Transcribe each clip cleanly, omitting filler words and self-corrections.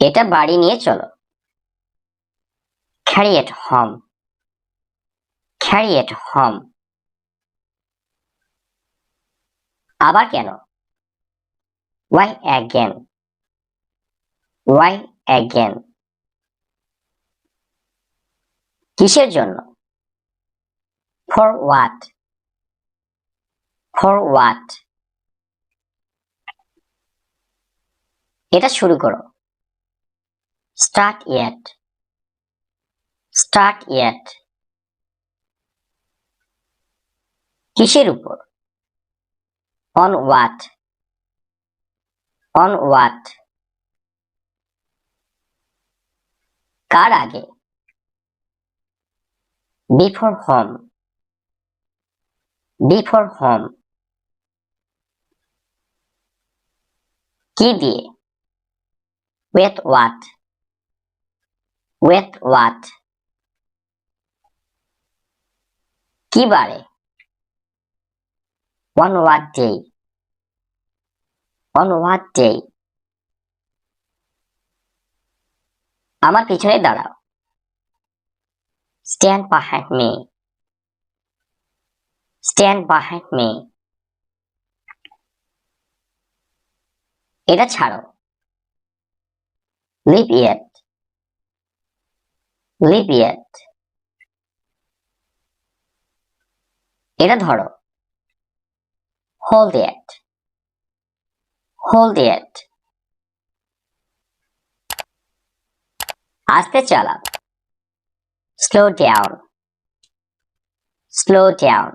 এটা বাড়ি নিয়ে চলো। Carry it home. Carry it home. আবার কেন? Why again? Why again? কিসের জন্য? For what? For what? এটা শুরু করো। Start yet. Start yet. কিসের উপর? On what? On what? কার আগে? Before whom? Before whom? কি দিয়ে? With what? With what? কি বারে? On what day? On what day? আমার পিছনে দাঁড়াও। Stand behind me. Stand behind me. এটা ছাড়ো। Leave it. Leave it. এটা ধরো। Hold it. Hold it. আস্তে চালাও। Slow down. Slow down.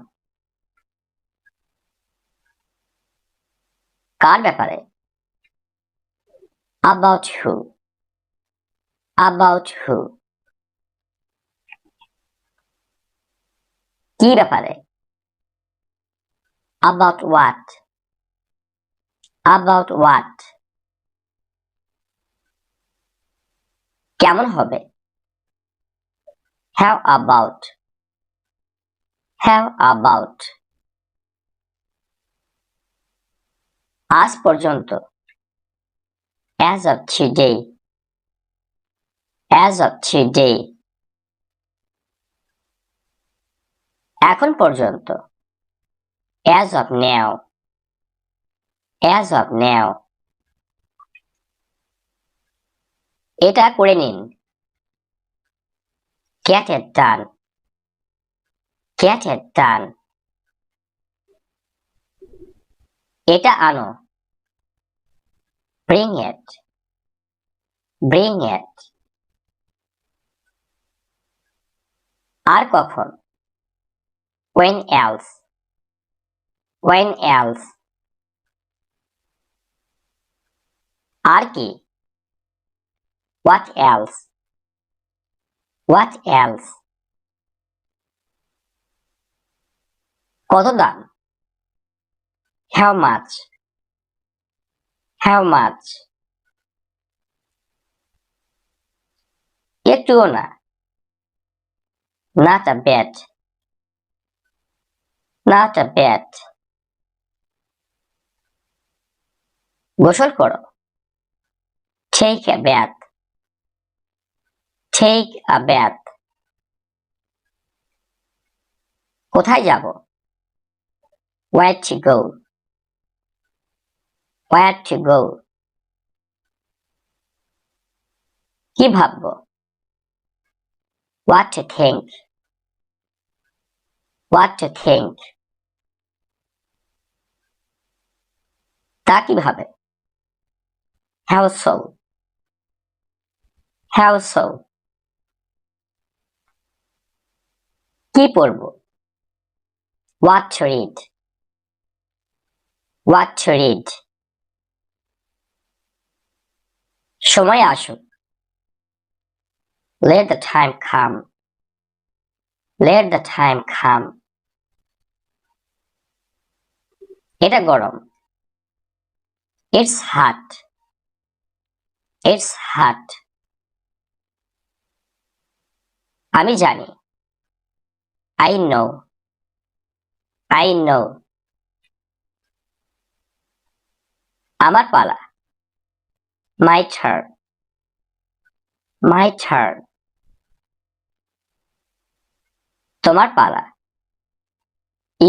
কার ব্যাপারে? About who? About who? কি ব্যাপারে? About what? About what? কেমন হবে? How about? How about? আজ পর্যন্ত। As of today. As of today. এখন পর্যন্ত। As of now. As of now. এটা করে নিন। Get it done. Get it done. এটা আনো। Bring it. Bring it. আর কখন? When else? When else? আর কি? What else? What else? কত দাম? How much? How much? একটুও না। Not a bit. Not a bit. গোসল করো। Take a bath. Take a bath. কোথায় যাব? Where to go? Where to go? কি ভাববো? What to think? What to think? তা কিভাবে? How so? How so? কি পড়ব? What to read? What to read? সময় আসুক। Let the time come. Let the time come. এটা গরম। It's hot. It's hot. আমি জানি। I know. I know. আমার পালা। My turn. My turn. তোমার পালা।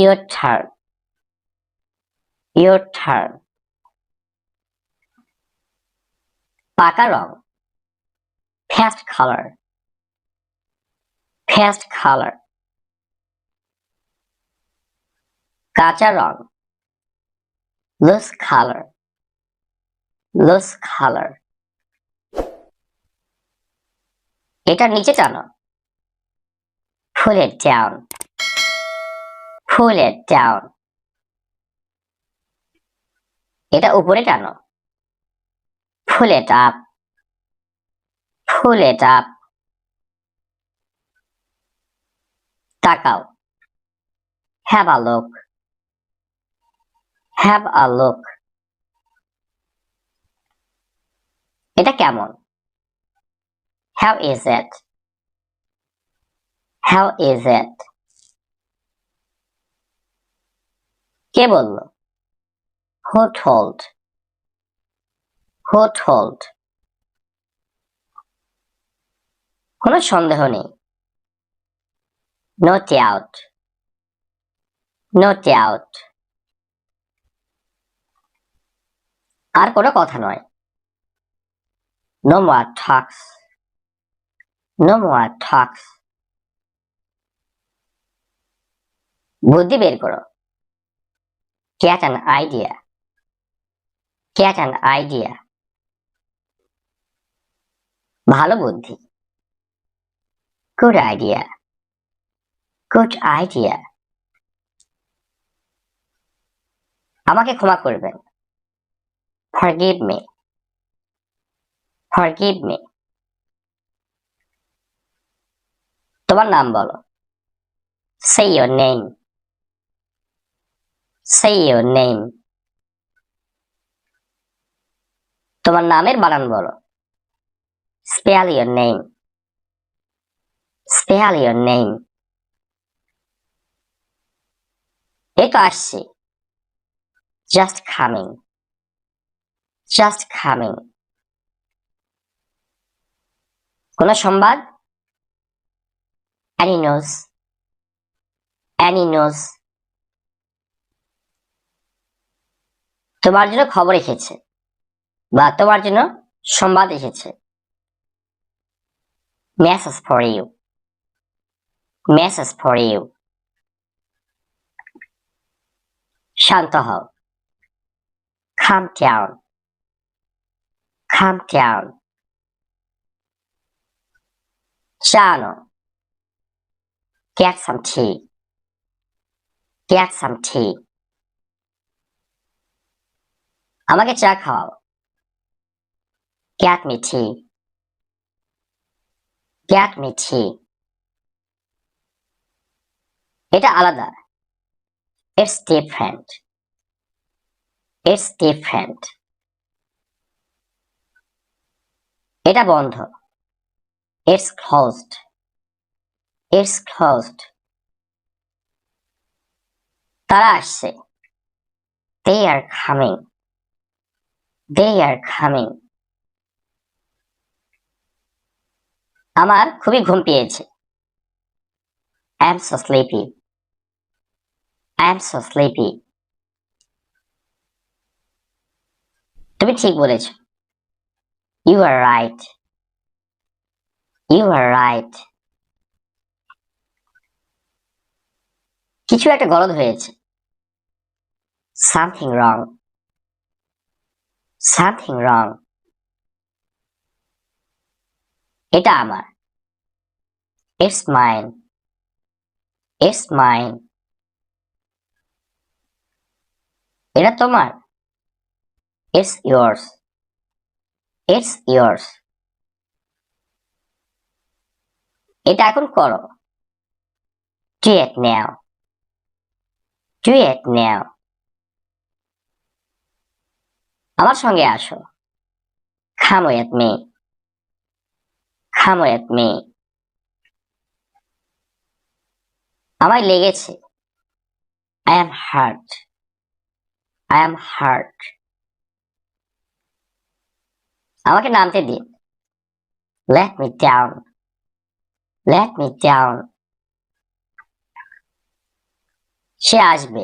Your turn. Your turn. পাকা রং। Past color. Past color. কাঁচা রং। Loose color. Loose color. এটার নিচে টানো। Pull it down. Pull it down. এটা উপরে টানো। Pull it up. Pull it up. তাকাও। Have a look. Have a look. এটা কেমন? How is it? How is it? কে বলল? Who told? Who told? কোনো সন্দেহ নেই। No doubt. No doubt. আর কোনো কথা নয়। No more talks. No more talks. বুদ্ধি বের করো। Get an idea. Get an idea. ভালো বুদ্ধি। Good idea. Good idea. আমাকে ক্ষমা করবেন। Forgive me. Forgive me. তোমার নাম বলো। Say your name. Say your name. তোমার নামের বানান বলো। Spell your name. Spell your name. এই তো আসছি। Just coming. Just coming. কোনো সংবাদ? Any news? Any news? তোমার জন্য খবর এসেছে বা তোমার জন্য সংবাদ এসেছে। Message for you. Message for you. শান্ত হও। Calm down. Calm down. চা আনো। Get some tea. Get some tea. আমাকে চা খাওয়াও। Get me tea. Get me tea. এটা আলাদা। It's different. It's different. এটা বন্ধ। It's closed. It's closed. তারা আসছে। They are coming. They are coming. আমার খুবই ঘুম পেয়েছে। I am so sleepy. I am so sleepy. তুমি ঠিক বলেছ। You are right. You are right. কিছু একটা গলদ হয়েছে। Something wrong. Something wrong. এটা আমার। It's mine. It's mine. এটা তোমার। It's yours. It's yours. এটা এখন করো। Do it now. Do it now. আমার সঙ্গে আসো। Come with me. Come with me. আমায় লেগেছে। I am hurt. I am hurt. আমাকে নামতে দিন। Let me down. Let me down. সে আসবে।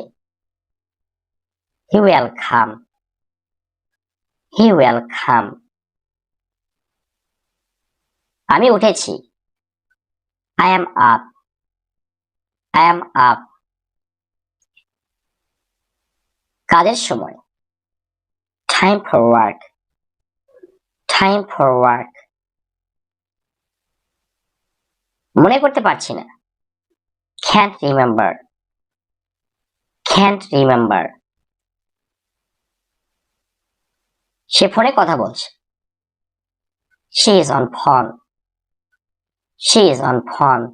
He will come. He will come. আমি উঠেছি। I am up. I am up. কাজের সময়। Time for work. Time for work. মনে করতে পারছি না। Can't remember. Can't remember. সে ফোনে কথা বলছে। She is on phone. She is on phone.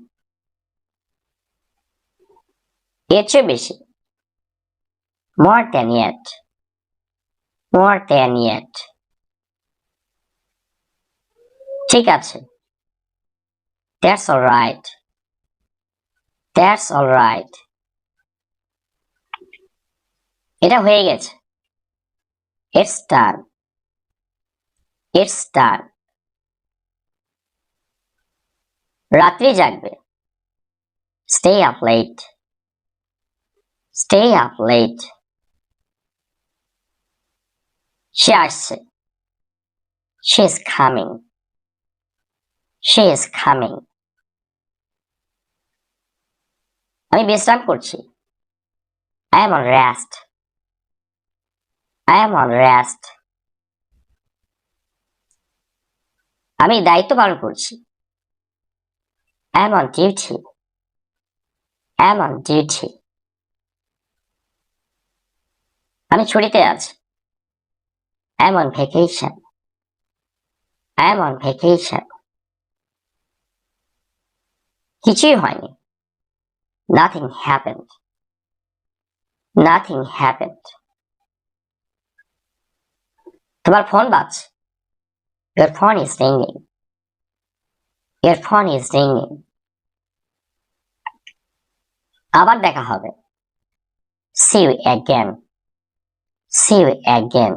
এর চেয়ে বেশি। More than yet. More than yet. ঠিক আছে। That's all right. That's all right. এটা হয়ে গেছে। It's done. It's done. রাত্রি জাগবে। Stay up late. Stay up late. সে আসছে। She is coming. She is coming. আমি বিশ্রাম করছি। I am on rest. I am on rest. আমি দায়িত্ব পালন করছি। I am on duty. I am on duty. আমি ছুটিতে আছি। I am on vacation. I am on vacation. কিছুই হয়নি। Nothing happened. Nothing happened. তোমার ফোন বাজছে। Your phone is ringing. Your phone is ringing. আবার দেখা হবে। See you again. See you again.